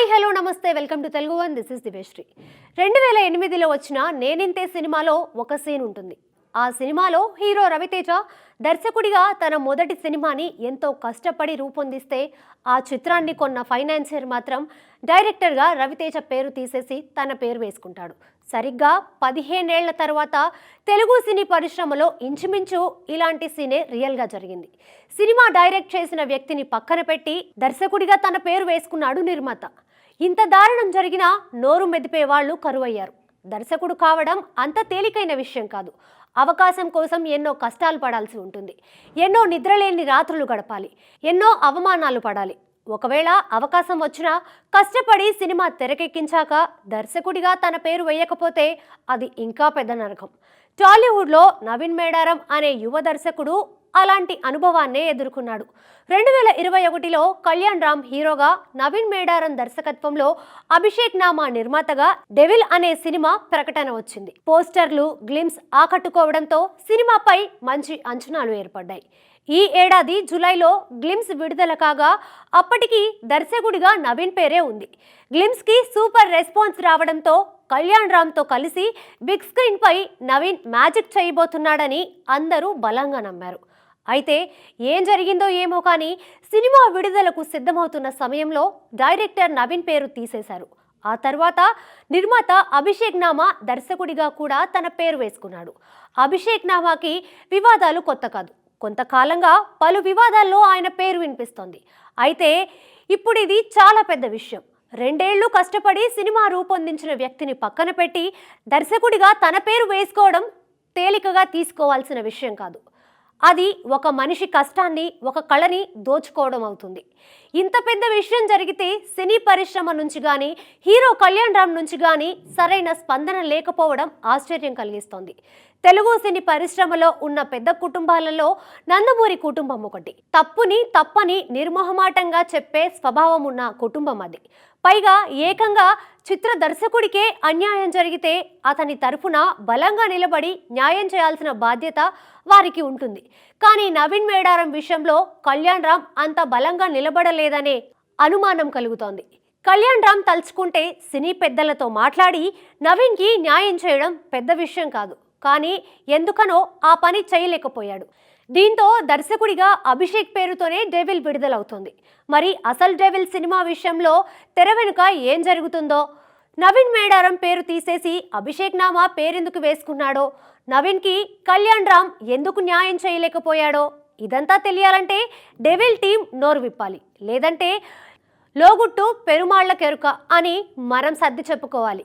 Hi hello నమస్తే welcome to Telugu one. This is Diveshri. 2008లో వచ్చిన నేనింతే సినిమాలో ఒక సీన్ ఉంటుంది. ఆ సినిమాలో హీరో రవితేజ దర్శకుడిగా తన మొదటి సినిమాని ఎంతో కష్టపడి రూపొందిస్తే ఆ చిత్రాన్ని కొన్న ఫైనాన్షియర్ మాత్రం డైరెక్టర్గా రవితేజ పేరు తీసేసి తన పేరు వేసుకుంటాడు. సరిగ్గా 15 ఏళ్ల తర్వాత తెలుగు సినీ పరిశ్రమలో ఇంచుమించు ఇలాంటి సీనే రియల్గా జరిగింది. సినిమా డైరెక్ట్ చేసిన వ్యక్తిని పక్కన పెట్టి దర్శకుడిగా తన పేరు వేసుకున్నాడు నిర్మాత. ఇంత దారుణం జరిగినా నోరు మెదిపే వాళ్ళు కరువయ్యారు. దర్శకుడు కావడం అంత తేలికైన విషయం కాదు. అవకాశం కోసం ఎన్నో కష్టాలు పడాల్సి ఉంటుంది. ఎన్నో నిద్రలేని రాత్రులు గడపాలి. ఎన్నో అవమానాలు పడాలి. ఒకవేళ అవకాశం వచ్చినా కష్టపడి సినిమా తెరకెక్కించాక దర్శకుడిగా తన పేరు వేయకపోతే అది ఇంకా పెద్ద నరకం. టాలీవుడ్లో నవీన్ మేడారం అనే యువ దర్శకుడు అలాంటి అనుభవాన్నే ఎదుర్కొన్నాడు. 2021లో కళ్యాణ్ రామ్ హీరోగా, నవీన్ మేడారం దర్శకత్వంలో అభిషేక్ నామా నిర్మాతగా డెవిల్ అనే సినిమా ప్రకటన వచ్చింది. పోస్టర్లు, గ్లిమ్స్ ఆకట్టుకోవడంతో సినిమాపై మంచి అంచనాలు ఏర్పడ్డాయి. ఈ ఏడాది జూలైలో గ్లిమ్స్ విడుదల కాగా అప్పటికి దర్శకుడిగా నవీన్ పేరే ఉంది. గ్లిమ్స్కి సూపర్ రెస్పాన్స్ రావడంతో కళ్యాణ్ రామ్తో కలిసి బిగ్ స్క్రీన్ పై నవీన్ మ్యాజిక్ చేయబోతున్నాడని అందరూ బలంగా నమ్మారు. అయితే ఏం జరిగిందో ఏమో కానీ సినిమా విడుదలకు సిద్ధమవుతున్న సమయంలో డైరెక్టర్ నవీన్ పేరు తీసేశారు. ఆ తర్వాత నిర్మాత అభిషేక్ నామా దర్శకుడిగా కూడా తన పేరు వేసుకున్నాడు. అభిషేక్ నామాకి వివాదాలు కొత్త కాదు. కొంతకాలంగా పలు వివాదాల్లో ఆయన పేరు వినిపిస్తోంది. అయితే ఇప్పుడు ఇది చాలా పెద్ద విషయం. 2 ఏళ్లు కష్టపడి సినిమా రూపొందించిన వ్యక్తిని పక్కన పెట్టి దర్శకుడిగా తన పేరు వేసుకోవడం తేలికగా తీసుకోవాల్సిన విషయం కాదు. అది ఒక మనిషి కష్టాన్ని, ఒక కళని దోచుకోవడం అవుతుంది. ఇంత పెద్ద విషయం జరిగితే సినీ పరిశ్రమ నుంచి కానీ, హీరో కళ్యాణ్ రామ్ నుంచి కానీ సరైన స్పందన లేకపోవడం ఆశ్చర్యం కలిగిస్తోంది. తెలుగు సినీ పరిశ్రమలో ఉన్న పెద్ద కుటుంబాలలో నందమూరి కుటుంబం ఒకటి. తప్పని నిర్మోహమాటంగా చెప్పే స్వభావం ఉన్న కుటుంబం అది. పైగా ఏకంగా చిత్ర దర్శకుడికే అన్యాయం జరిగితే అతని తరఫున బలంగా నిలబడి న్యాయం చేయాల్సిన బాధ్యత వారికి ఉంటుంది. కానీ నవీన్ మేడారం విషయంలో కళ్యాణ్ రామ్ అంత బలంగా నిలబడలేదనే అనుమానం కలుగుతోంది. కళ్యాణ్ రామ్ తలుచుకుంటే సినీ పెద్దలతో మాట్లాడి నవీన్కి న్యాయం చేయడం పెద్ద విషయం కాదు. కానీ ఎందుకనో ఆ పని చేయలేకపోయాడు. దీంతో దర్శకుడిగా అభిషేక్ పేరుతోనే డెవిల్ విడుదలవుతోంది. మరి అసలు డెవిల్ సినిమా విషయంలో తెర వెనుక ఏం జరుగుతుందో, నవీన్ మేడారం పేరు తీసేసి అభిషేక్ నామా పేరెందుకు వేసుకున్నాడో, నవీన్కి కళ్యాణ్ రామ్ ఎందుకు న్యాయం చేయలేకపోయాడో, ఇదంతా తెలియాలంటే డెవిల్ టీం నోరు విప్పాలి. లేదంటే లోగుట్టు పెరుమాళ్ల కెరుక అని మనం సర్ది చెప్పుకోవాలి.